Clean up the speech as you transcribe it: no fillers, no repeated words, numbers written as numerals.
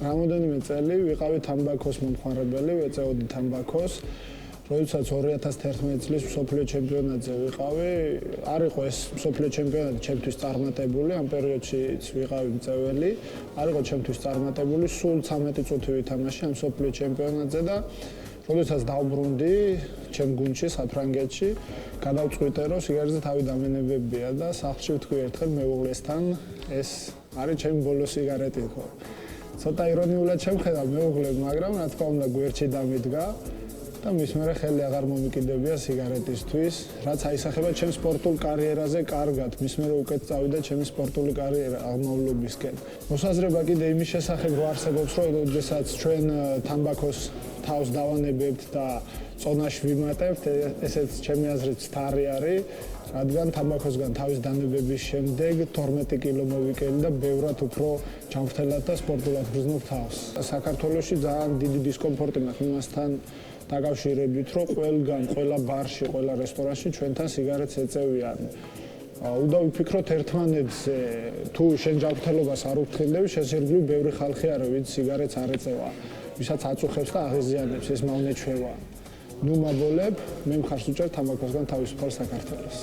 რამოდენიმე წელი ვიყავი თამბაქოს მომხმარებელი, ვეწეოდი თამბაქოს. როდესაც 2011 წლის მსოფლიო ჩემპიონატზე ვიყავი, არ იყო ეს მსოფლიო ჩემპიონატი ჩემთვის წარმატებული, ამ პერიოდშიც ვიყავი მწვეველი, არ იყო ჩემთვის წარმატებული, სულ 13 წუთი ვითამაშე ამ მსოფლიო ჩემპიონატზე და როდესაც დავბრუნდი ჩემ გუნდში, საფრანგეთში, გადავწყვიტე, რომ სიგარეტზე თავი დამენებებია და სახლში ვთქვი ერთხელ მეუღლესთან, ეს არის ჩემი ბოლო სიგარეტი ხო. ცოტა ირონიულად შევხედა მეუღლე, მაგრამ რა თქმა უნდა გვერდში დამიდგა და მის მერე ხელი აღარ მომიკიდებია სიგარეტისთვის, რაც აისახება ჩემ სპორტულ კარიერაზე კარგად, მის მერე უკეთ წავიდა ჩემი სპორტული კარიერა აღმავლობისკენ. მოსაზრება კიდე იმის შესახებ რო არსებობს, რომ როდესაც ჩვენ თამბაქოს თავს დავანებებთ და წონაში ვიმატებთ, ესეც ჩემი აზრით სტარი არის, რადგან თამბაქოსგან თავის დანებების შემდეგ 12 კილო მოვიკელი და ბევრად უფრო ჯანმრთელად და სპორტულად ვგრძნობ თავს. საქართველოში ძალიან დიდი დისკომფორტი მაქვს იმასთან დაკავშირებით, რომ ყველგან, ყველა ბარში, ყველა რესტორანში ჩვენთან სიგარეტს ეწევიან. უნდა ვიფიქროთ ერთმანეთზე, თუ შენ ჯანმრთელობას არ უფრთხილდები, შესაძლოა ბევრი ხალხი არა, ვინც სიგარეტს არ ეწევა, ვისაც აწუხებს და აღიზიანებს, ეს მავნეჩვევა. ნუ მაბოლებ, მე მხარს ვუჭერ თამბაქოსგან თავისუფალ საქართველოს.